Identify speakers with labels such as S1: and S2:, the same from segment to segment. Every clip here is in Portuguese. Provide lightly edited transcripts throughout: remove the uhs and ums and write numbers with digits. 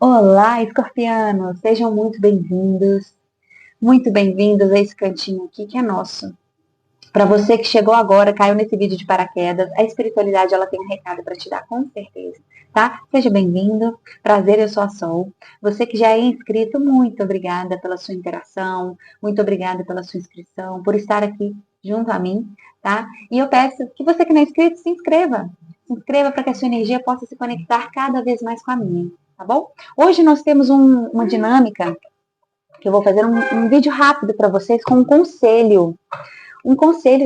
S1: Olá, escorpianos! Sejam muito bem-vindos a esse cantinho aqui que é nosso. Para você que chegou agora, caiu nesse vídeo de paraquedas, a espiritualidade ela tem um recado para te dar, com certeza, tá? Seja bem-vindo, prazer, eu sou a Sol. Você que já é inscrito, muito obrigada pela sua interação, muito obrigada pela sua inscrição, por estar aqui junto a mim, tá? E eu peço que você que não é inscrito, se inscreva. Se inscreva para que a sua energia possa se conectar cada vez mais com a minha, tá bom? Hoje nós temos uma dinâmica que eu vou fazer um vídeo rápido para vocês com um conselho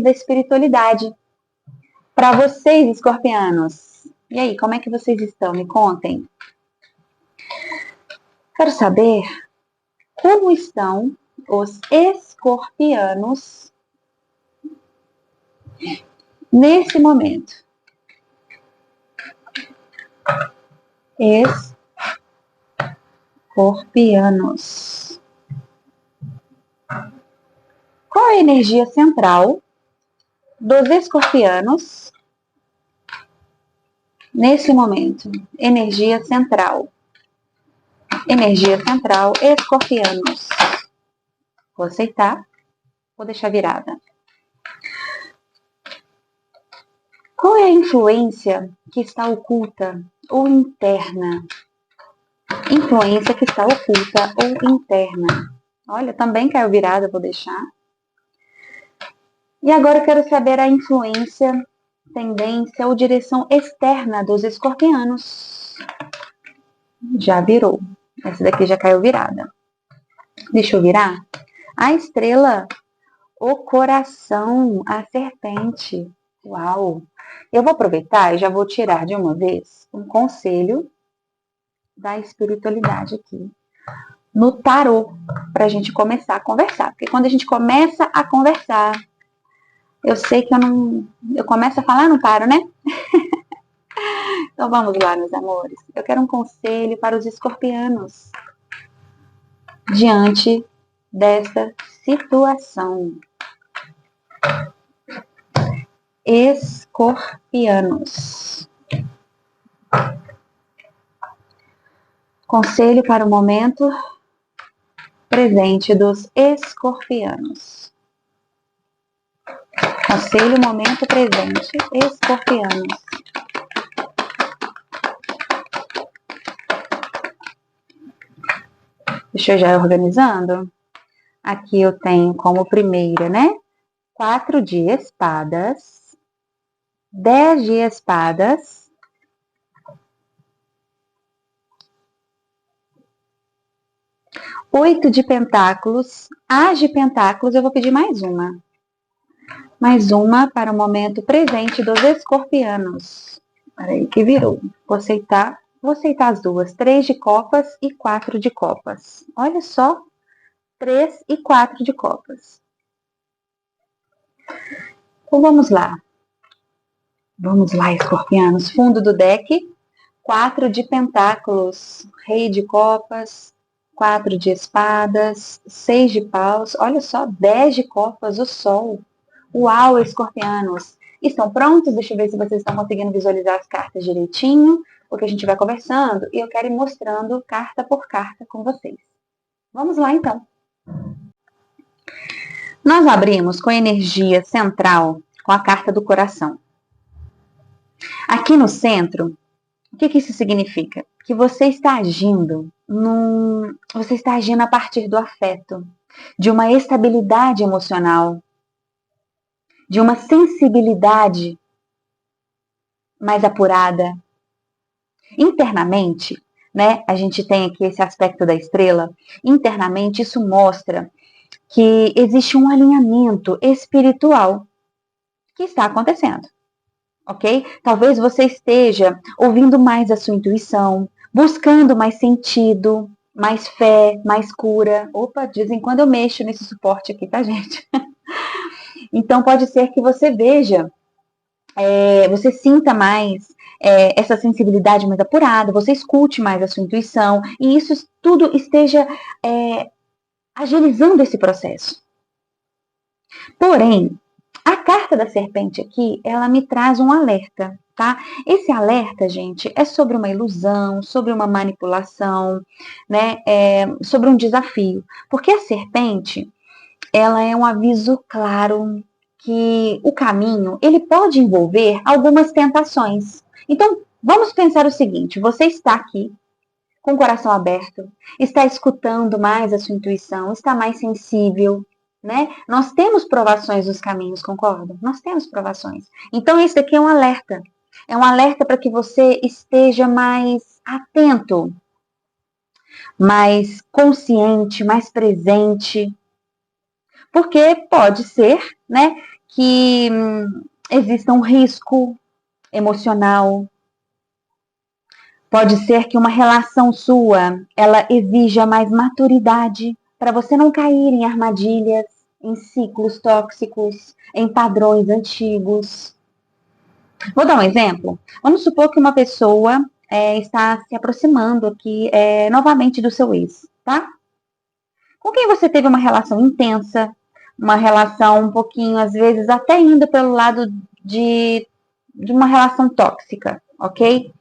S1: da espiritualidade para vocês, escorpianos. E aí, como é que vocês estão? Me contem. Quero saber como estão os escorpianos nesse momento. Escorpianos. Qual é a energia central dos escorpianos nesse momento? Energia central. Energia central, escorpianos. Vou aceitar, vou deixar virada. Qual é a influência que está oculta ou interna? Influência que está oculta ou interna. Olha, também caiu virada, vou deixar. E agora eu quero saber a influência, tendência ou direção externa dos escorpianos. Já virou. Essa daqui já caiu virada. Deixa eu virar. A estrela, o coração, a serpente. Uau! Eu vou aproveitar e já vou tirar de uma vez um conselho da espiritualidade aqui no tarô, para a gente começar a conversar. Porque quando a gente começa a conversar, eu sei que eu começo a falar, não paro, né? Então vamos lá, meus amores. Eu quero um conselho para os escorpianos diante dessa situação. Escorpianos. Conselho para o momento presente dos escorpianos. Conselho, momento presente, escorpianos. Deixa eu já ir organizando. Aqui eu tenho como primeira, né? 4 de espadas, 10 de espadas, 8 de pentáculos, as de pentáculos, eu vou pedir mais uma. Mais uma para o momento presente dos escorpianos. Peraí, que virou. Vou aceitar as duas. 3 de copas e 4 de copas. Olha só. 3 e 4 de copas. Então vamos lá. Vamos lá, escorpianos. Fundo do deck. 4 de pentáculos. Rei de copas. 4 de espadas. 6 de paus. Olha só. 10 de copas. O sol. Uau, escorpianos. Estão prontos? Deixa eu ver se vocês estão conseguindo visualizar as cartas direitinho. Porque a gente vai conversando e eu quero ir mostrando carta por carta com vocês. Vamos lá, então. Nós abrimos com a energia central, com a carta do coração. Aqui no centro, o que isso significa? Que você está agindo a partir do afeto, de uma estabilidade emocional, de uma sensibilidade mais apurada. Internamente, né, a gente tem aqui esse aspecto da estrela, internamente isso mostra que existe um alinhamento espiritual que está acontecendo, ok? Talvez você esteja ouvindo mais a sua intuição, buscando mais sentido, mais fé, mais cura. Opa, de vez em quando eu mexo nesse suporte aqui, tá, gente? Então pode ser que você veja, você sinta mais essa sensibilidade mais apurada, você escute mais a sua intuição, e isso tudo esteja agilizando esse processo. Porém, A carta da serpente aqui, ela me traz um alerta, tá? Esse alerta, gente, é sobre uma ilusão, sobre uma manipulação, né? Sobre um desafio. Porque a serpente, ela é um aviso claro que o caminho, ele pode envolver algumas tentações. Então, vamos pensar o seguinte, você está aqui com o coração aberto, está escutando mais a sua intuição, está mais sensível, né? Nós temos provações nos caminhos, concorda? Nós temos provações. Então, isso daqui é um alerta. É um alerta para que você esteja mais atento, mais consciente, mais presente. Porque pode ser, né, que exista um risco emocional. Pode ser que uma relação sua, ela exija mais maturidade para você não cair em armadilhas, em ciclos tóxicos, em padrões antigos. Vou dar um exemplo. Vamos supor que uma pessoa está se aproximando aqui novamente do seu ex, tá? Com quem você teve uma relação intensa, uma relação um pouquinho, às vezes, até indo pelo lado de uma relação tóxica, ok?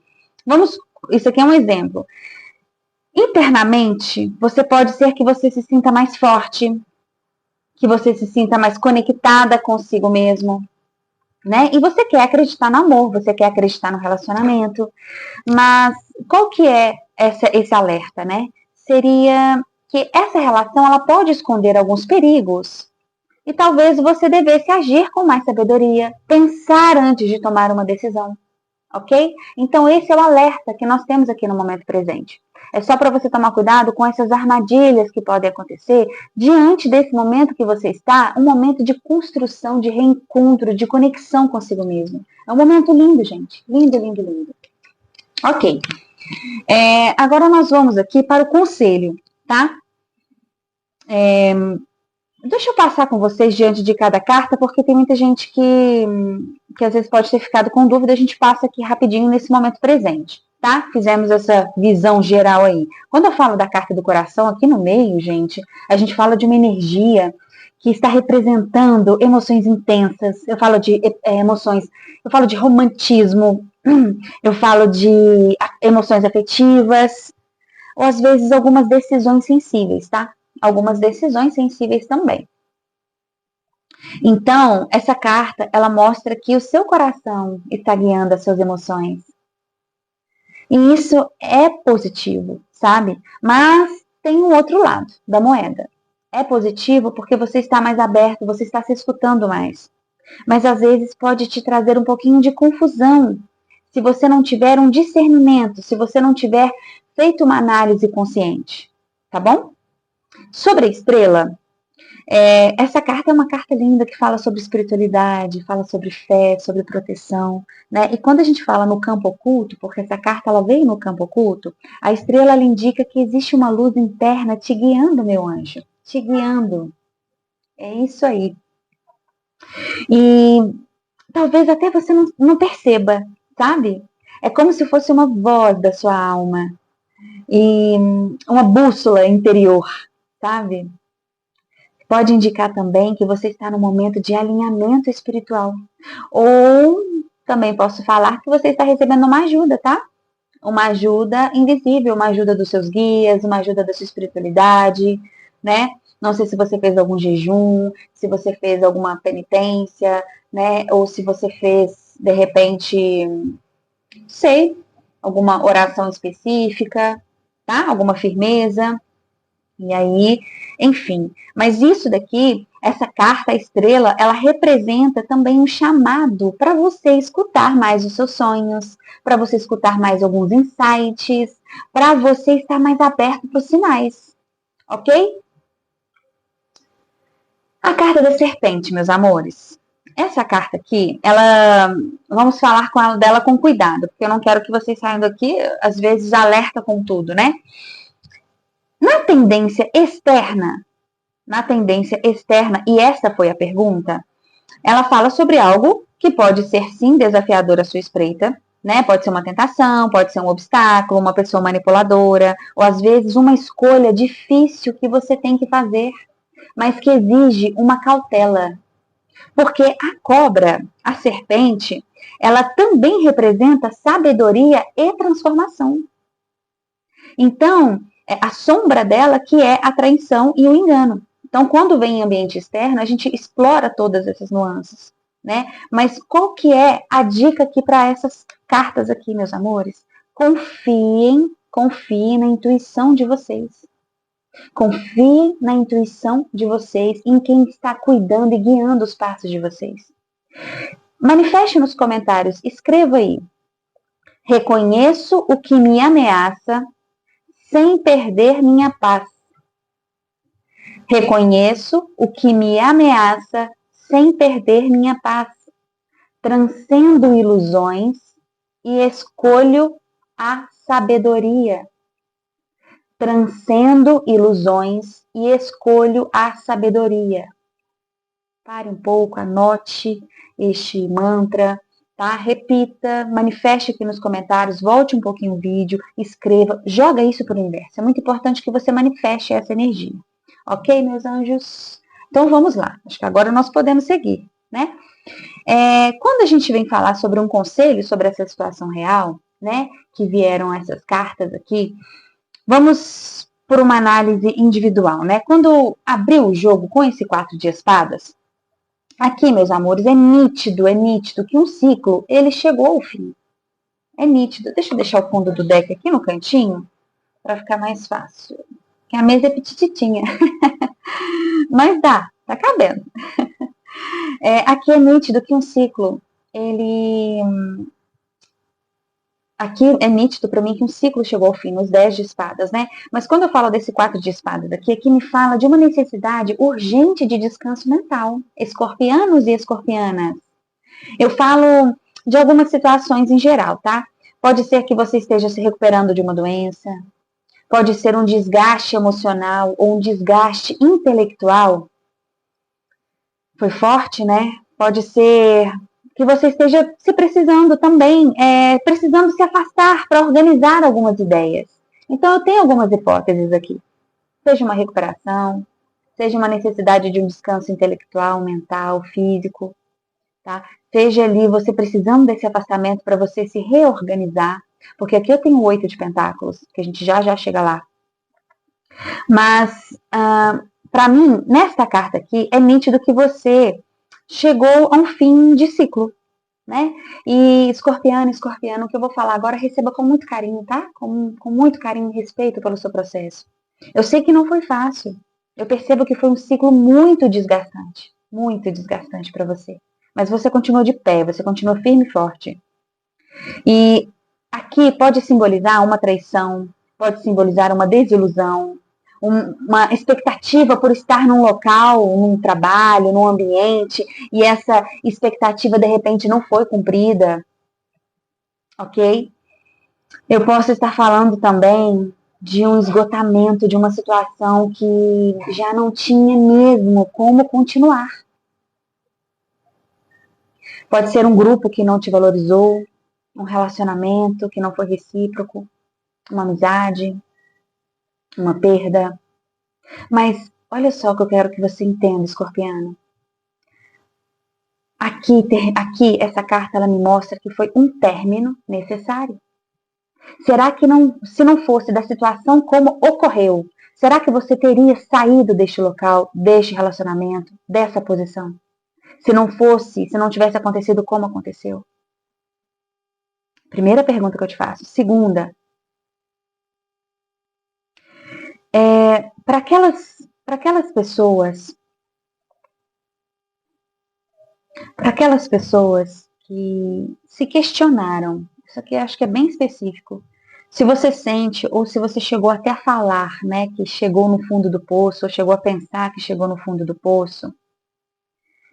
S1: Isso aqui é um exemplo. Internamente, você pode ser que você se sinta mais forte, que você se sinta mais conectada consigo mesmo, né? E você quer acreditar no amor, você quer acreditar no relacionamento, mas qual que é esse alerta, né? Seria que essa relação, ela pode esconder alguns perigos e talvez você devesse agir com mais sabedoria, pensar antes de tomar uma decisão, ok? Então esse é o alerta que nós temos aqui no momento presente. É só para você tomar cuidado com essas armadilhas que podem acontecer diante desse momento que você está, um momento de construção, de reencontro, de conexão consigo mesmo. É um momento lindo, gente. Lindo, lindo, lindo. Ok. Agora nós vamos aqui para o conselho, tá? Deixa eu passar com vocês diante de cada carta, porque tem muita gente que às vezes pode ter ficado com dúvida. A gente passa aqui rapidinho nesse momento presente, tá? Fizemos essa visão geral aí. Quando eu falo da carta do coração, aqui no meio, gente, a gente fala de uma energia que está representando emoções intensas. Eu falo de emoções, eu falo de romantismo, eu falo de emoções afetivas, ou às vezes algumas decisões sensíveis, tá? Algumas decisões sensíveis também. Então, essa carta, ela mostra que o seu coração está guiando as suas emoções. E isso é positivo, sabe? Mas tem um outro lado da moeda. É positivo porque você está mais aberto, você está se escutando mais. Mas às vezes pode te trazer um pouquinho de confusão se você não tiver um discernimento, se você não tiver feito uma análise consciente, tá bom? Sobre a estrela, essa carta é uma carta linda que fala sobre espiritualidade, fala sobre fé, sobre proteção, né? E quando a gente fala no campo oculto, porque essa carta ela veio no campo oculto, a estrela ela indica que existe uma luz interna te guiando, meu anjo, te guiando. É isso aí. E talvez até você não perceba, sabe? É como se fosse uma voz da sua alma e uma bússola interior, sabe? Pode indicar também que você está no momento de alinhamento espiritual. Ou também posso falar que você está recebendo uma ajuda, tá? Uma ajuda invisível, uma ajuda dos seus guias, uma ajuda da sua espiritualidade, né? Não sei se você fez algum jejum, se você fez alguma penitência, né? Ou se você fez, de repente, sei, alguma oração específica, tá? Alguma firmeza. E aí, enfim. Mas isso daqui, essa carta, a estrela, ela representa também um chamado para você escutar mais os seus sonhos, para você escutar mais alguns insights, para você estar mais aberto para os sinais, ok? A carta da serpente, meus amores. Essa carta aqui, vamos falar dela com cuidado, porque eu não quero que vocês saiam daqui, às vezes, alerta com tudo, né? Na tendência externa, e essa foi a pergunta, ela fala sobre algo que pode ser, sim, desafiador à sua espreita, né? Pode ser uma tentação, pode ser um obstáculo, uma pessoa manipuladora, ou às vezes uma escolha difícil que você tem que fazer, mas que exige uma cautela. Porque a cobra, a serpente, ela também representa sabedoria e transformação. Então, a sombra dela que é a traição e o engano. Então, quando vem em ambiente externo, a gente explora todas essas nuances, né? Mas qual que é a dica aqui para essas cartas aqui, meus amores? Confiem na intuição de vocês. Confie na intuição de vocês, em quem está cuidando e guiando os passos de vocês. Manifeste nos comentários, escreva aí. Reconheço o que me ameaça sem perder minha paz. Reconheço o que me ameaça sem perder minha paz. Transcendo ilusões e escolho a sabedoria. Transcendo ilusões e escolho a sabedoria. Pare um pouco, anote este mantra, tá? Repita, manifeste aqui nos comentários, volte um pouquinho o vídeo, escreva, joga isso para o universo. É muito importante que você manifeste essa energia. Ok, meus anjos? Então vamos lá. Acho que agora nós podemos seguir, né? Quando a gente vem falar sobre um conselho sobre essa situação real, né? Que vieram essas cartas aqui, vamos por uma análise individual, né? Quando abriu o jogo com esse 4 de espadas, aqui, meus amores, é nítido que um ciclo, ele chegou ao fim. É nítido. Deixa eu deixar o fundo do deck aqui no cantinho, para ficar mais fácil. Porque a mesa é petititinha. Mas dá, tá cabendo. Aqui é nítido que um ciclo, ele... Aqui é nítido para mim que um ciclo chegou ao fim, nos 10 de espadas, né? Mas quando eu falo desse 4 de espadas aqui me fala de uma necessidade urgente de descanso mental. Escorpianos e escorpianas. Eu falo de algumas situações em geral, tá? Pode ser que você esteja se recuperando de uma doença, pode ser um desgaste emocional ou um desgaste intelectual. Foi forte, né? Pode ser que você esteja se precisando também, precisando se afastar para organizar algumas ideias. Então, eu tenho algumas hipóteses aqui. Seja uma recuperação, seja uma necessidade de um descanso intelectual, mental, físico, tá? Seja ali você precisando desse afastamento para você se reorganizar, porque aqui eu tenho o 8 de pentáculos, que a gente já chega lá. Mas, para mim, nesta carta aqui, é nítido que você chegou a um fim de ciclo, né? E escorpiano, o que eu vou falar agora, receba com muito carinho, tá? Com muito carinho e respeito pelo seu processo. Eu sei que não foi fácil. Eu percebo que foi um ciclo muito desgastante para você. Mas você continuou de pé, você continuou firme e forte. E aqui pode simbolizar uma traição, pode simbolizar uma desilusão, uma expectativa por estar num local, num trabalho, num ambiente, e essa expectativa de repente não foi cumprida, ok? Eu posso estar falando também de um esgotamento, de uma situação que já não tinha mesmo como continuar. Pode ser um grupo que não te valorizou, um relacionamento que não foi recíproco, uma amizade, uma perda. Mas olha só o que eu quero que você entenda, escorpiano. Aqui essa carta ela me mostra que foi um término necessário. Será que se não fosse da situação como ocorreu, será que você teria saído deste local, deste relacionamento, dessa posição? Se não tivesse acontecido como aconteceu? Primeira pergunta que eu te faço. Segunda, para aquelas pessoas que se questionaram, isso aqui acho que é bem específico, se você sente ou se você chegou até a falar, né, que chegou no fundo do poço, ou chegou a pensar que chegou no fundo do poço,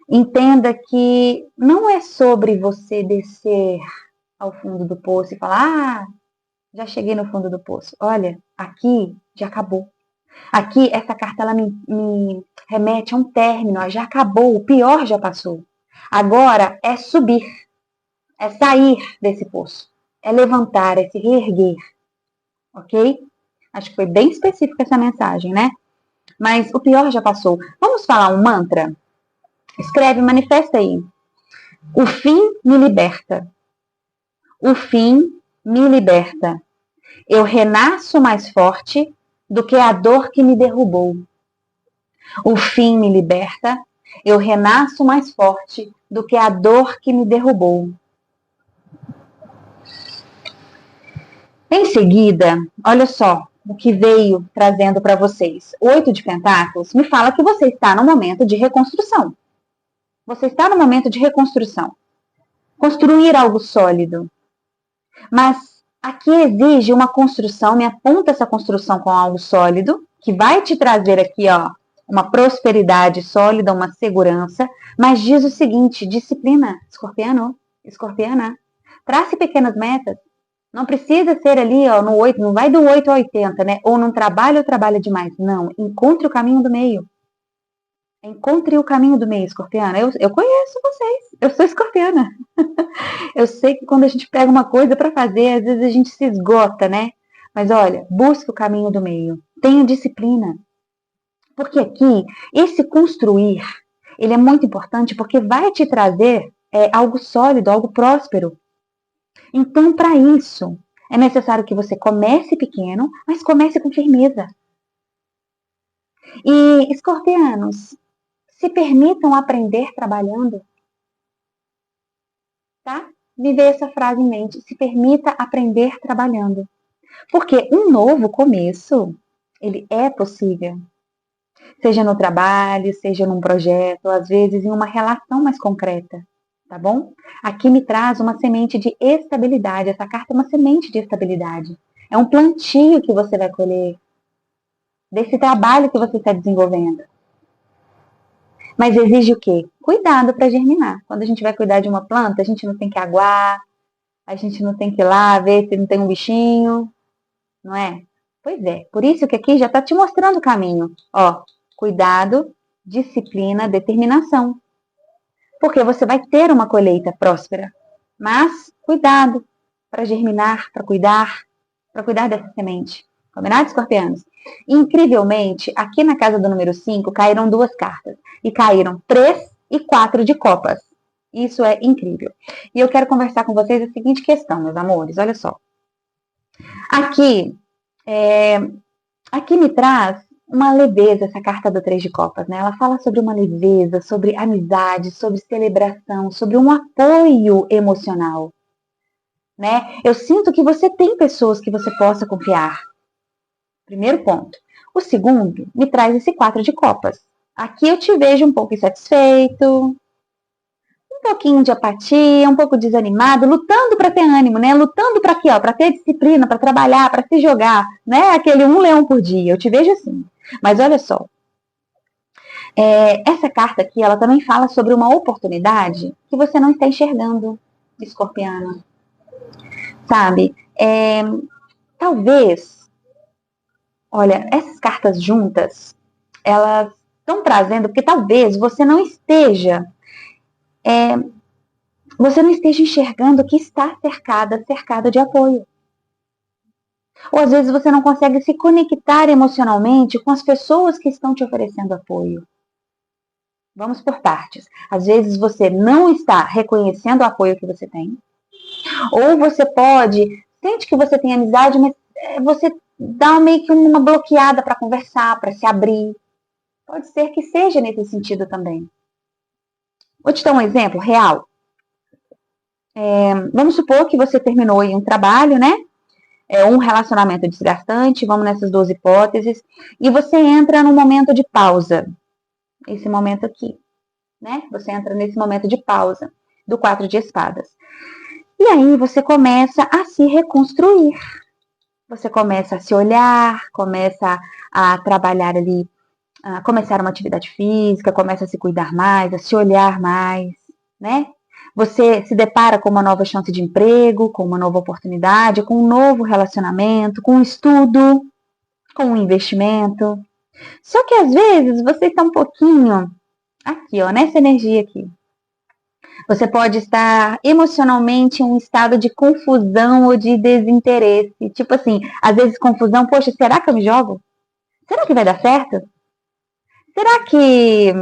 S1: entenda que não é sobre você descer ao fundo do poço e falar, já cheguei no fundo do poço. Olha, aqui já acabou. Aqui, essa carta, ela me remete a um término, já acabou, o pior já passou. Agora é subir, é sair desse poço, é levantar, é se reerguer, ok? Acho que foi bem específica essa mensagem, né? Mas o pior já passou. Vamos falar um mantra? Escreve, manifesta aí. O fim me liberta. O fim me liberta. Eu renasço mais forte do que a dor que me derrubou. O fim me liberta. Eu renasço mais forte do que a dor que me derrubou. Em seguida, olha só o que veio trazendo para vocês. O 8 de Pentáculos me fala que você está no momento de reconstrução. Você está no momento de reconstrução. Construir algo sólido. Mas aqui exige uma construção, me aponta essa construção com algo sólido, que vai te trazer aqui, ó, uma prosperidade sólida, uma segurança, mas diz o seguinte, disciplina, escorpiano, escorpiana, trace pequenas metas, não precisa ser ali, ó, no 8, não vai do 8 ao 80, né? Ou não trabalha ou trabalha demais, não, encontre o caminho do meio. Encontre o caminho do meio, escorpiana. Eu conheço vocês, eu sou escorpiana. Eu sei que quando a gente pega uma coisa para fazer, às vezes a gente se esgota, né? Mas olha, busque o caminho do meio. Tenha disciplina. Porque aqui, esse construir, ele é muito importante porque vai te trazer algo sólido, algo próspero. Então, para isso, é necessário que você comece pequeno, mas comece com firmeza. E, escorpianos, se permitam aprender trabalhando. Tá? Viver essa frase em mente. Se permita aprender trabalhando. Porque um novo começo, ele é possível. Seja no trabalho, seja num projeto, às vezes em uma relação mais concreta. Tá bom? Aqui me traz uma semente de estabilidade. Essa carta é uma semente de estabilidade. É um plantio que você vai colher. Desse trabalho que você está desenvolvendo. Mas exige o quê? Cuidado para germinar. Quando a gente vai cuidar de uma planta, a gente não tem que aguar, a gente não tem que ir lá ver se não tem um bichinho, não é? Pois é, por isso que aqui já está te mostrando o caminho. Ó, cuidado, disciplina, determinação. Porque você vai ter uma colheita próspera. Mas cuidado para germinar, para cuidar dessa semente. Combinado, escorpianos? Incrivelmente, aqui na casa do número 5, caíram 2 cartas. E caíram 3 e 4 de copas. Isso é incrível. E eu quero conversar com vocês a seguinte questão, meus amores. Olha só. Aqui me traz uma leveza, essa carta do 3 de copas, né? Ela fala sobre uma leveza, sobre amizade, sobre celebração, sobre um apoio emocional. Né? Eu sinto que você tem pessoas que você possa confiar. Primeiro ponto. O segundo me traz esse 4 de copas. Aqui eu te vejo um pouco insatisfeito, um pouquinho de apatia, um pouco desanimado, lutando para ter ânimo, né? Lutando para quê? Para ter disciplina, para trabalhar, para se jogar, né? Aquele 1 leão por dia. Eu te vejo assim. Mas olha só. Essa carta aqui, ela também fala sobre uma oportunidade que você não está enxergando, escorpiano. Sabe? Talvez, olha, essas cartas juntas, elas estão trazendo, porque talvez você não esteja enxergando que está cercada de apoio. Ou às vezes você não consegue se conectar emocionalmente com as pessoas que estão te oferecendo apoio. Vamos por partes. Às vezes você não está reconhecendo o apoio que você tem. Ou você sente que você tem amizade, mas você dá meio que uma bloqueada para conversar, para se abrir. Pode ser que seja nesse sentido também. Vou te dar um exemplo real. Vamos supor que você terminou em um trabalho, né? Um relacionamento desgastante, vamos nessas 2 hipóteses, e você entra num momento de pausa. Esse momento aqui, né? Você entra nesse momento de pausa do 4 de espadas. E aí você começa a se reconstruir. Você começa a se olhar, começa a trabalhar ali, a começar uma atividade física, começa a se cuidar mais, a se olhar mais, né? Você se depara com uma nova chance de emprego, com uma nova oportunidade, com um novo relacionamento, com um estudo, com um investimento. Só que às vezes você está um pouquinho aqui, ó, nessa energia aqui. Você pode estar emocionalmente em um estado de confusão ou de desinteresse. Tipo assim, às vezes confusão, poxa, será que eu me jogo? Será que vai dar certo? Será que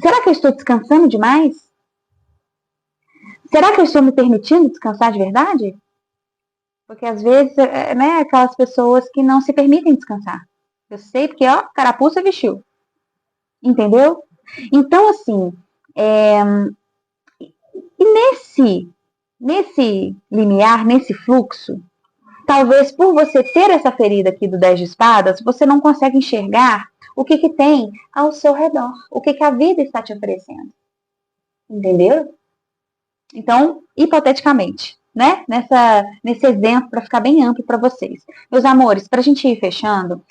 S1: Será que eu estou descansando demais? Será que eu estou me permitindo descansar de verdade? Porque às vezes, né, aquelas pessoas que não se permitem descansar. Eu sei porque, ó, carapuça vestiu. Entendeu? Então, assim, e nesse limiar, nesse fluxo, talvez por você ter essa ferida aqui do 10 de espadas, você não consegue enxergar o que tem ao seu redor, o que a vida está te oferecendo. Entendeu? Então, hipoteticamente, né? Nesse exemplo, para ficar bem amplo para vocês. Meus amores, para a gente ir fechando,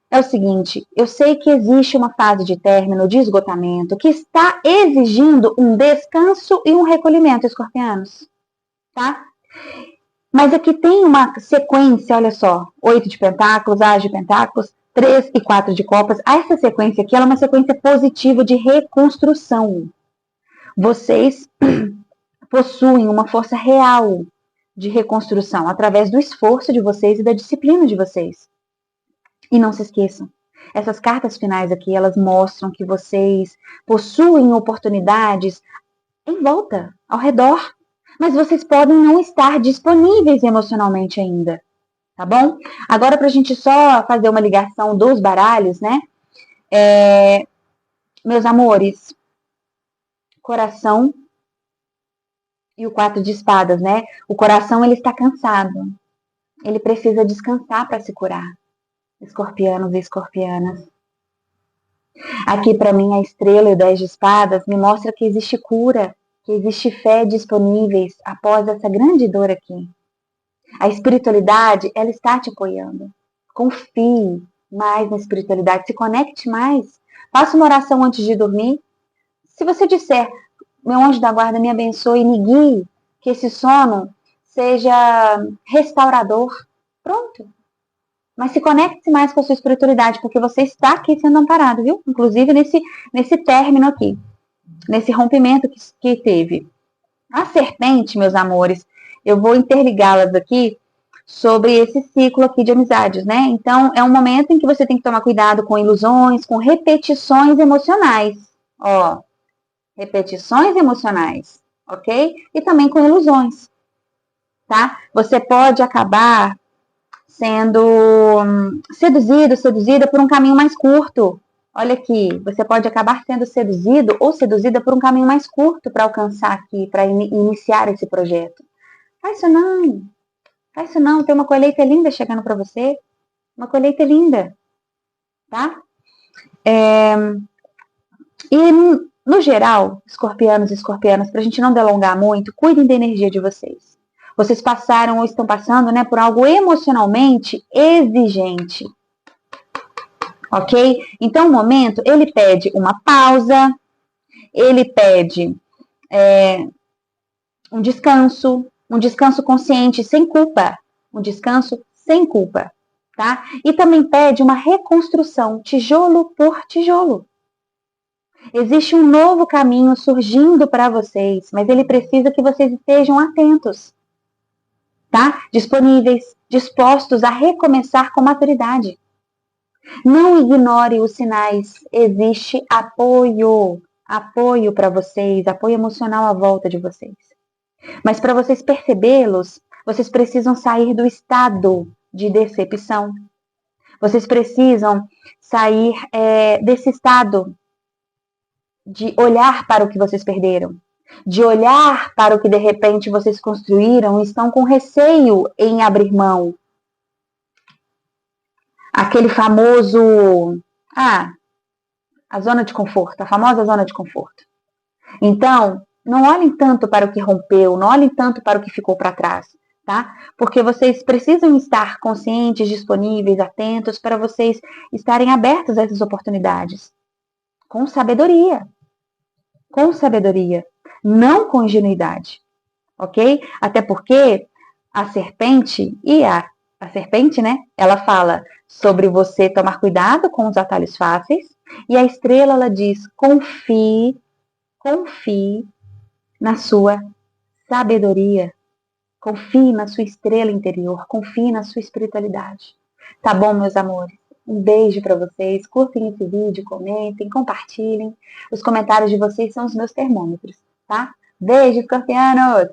S1: é o seguinte, eu sei que existe uma fase de término, de esgotamento, que está exigindo um descanso e um recolhimento, escorpianos, tá? Mas aqui tem uma sequência, olha só, 8 de pentáculos, as de pentáculos, 3 e 4 de copas. Essa sequência aqui ela é uma sequência positiva de reconstrução. Vocês possuem uma força real de reconstrução através do esforço de vocês e da disciplina de vocês. E não se esqueçam, essas cartas finais aqui, elas mostram que vocês possuem oportunidades em volta, ao redor, mas vocês podem não estar disponíveis emocionalmente ainda, tá bom? Agora, pra gente só fazer uma ligação dos baralhos, né? Meus amores, coração e o 4 de espadas, né? O coração, ele está cansado. Ele precisa descansar para se curar. Escorpianos e escorpianas. Aqui, para mim, a estrela e o 10 de espadas me mostra que existe cura, que existe fé disponíveis após essa grande dor aqui. A espiritualidade, ela está te apoiando. Confie mais na espiritualidade, se conecte mais. Faça uma oração antes de dormir. Se você disser, meu anjo da guarda me abençoe e me guie, que esse sono seja restaurador, pronto. Mas se conecte mais com a sua espiritualidade, porque você está aqui sendo amparado, viu? Inclusive nesse término aqui, nesse rompimento que teve. A serpente, meus amores, eu vou interligá-las aqui sobre esse ciclo aqui de amizades, né? Então, é um momento em que você tem que tomar cuidado com ilusões, com repetições emocionais. Ó, repetições emocionais, ok? E também com ilusões, tá? Você pode acabar sendo seduzida por um caminho mais curto. Olha aqui, você pode acabar sendo seduzido ou seduzida por um caminho mais curto para alcançar aqui, para iniciar esse projeto. Faz isso não, tem uma colheita linda chegando para você, uma colheita linda, tá? E no geral, escorpianos e escorpianas, para a gente não delongar muito, cuidem da energia de vocês. Vocês passaram ou estão passando, né, por algo emocionalmente exigente. Ok? Então, o momento, ele pede uma pausa, ele pede um descanso consciente, sem culpa. Um descanso sem culpa, tá? E também pede uma reconstrução, tijolo por tijolo. Existe um novo caminho surgindo para vocês, mas ele precisa que vocês estejam atentos, tá? Disponíveis, dispostos a recomeçar com maturidade. Não ignore os sinais, existe apoio para vocês, apoio emocional à volta de vocês. Mas para vocês percebê-los, vocês precisam sair do estado de decepção. Vocês precisam sair desse estado de olhar para o que vocês perderam, de olhar para o que de repente vocês construíram e estão com receio em abrir mão. Aquele famoso, a zona de conforto, a famosa zona de conforto. Então, não olhem tanto para o que rompeu, não olhem tanto para o que ficou para trás, tá? Porque vocês precisam estar conscientes, disponíveis, atentos para vocês estarem abertos a essas oportunidades. Com sabedoria. Com sabedoria. Não com ingenuidade. Ok? Até porque a serpente a serpente, né? Ela fala sobre você tomar cuidado com os atalhos fáceis. E a estrela, ela diz, confie na sua sabedoria. Confie na sua estrela interior. Confie na sua espiritualidade. Tá bom, meus amores? Um beijo para vocês. Curtem esse vídeo, comentem, compartilhem. Os comentários de vocês são os meus termômetros, tá? Beijo, escorpianos!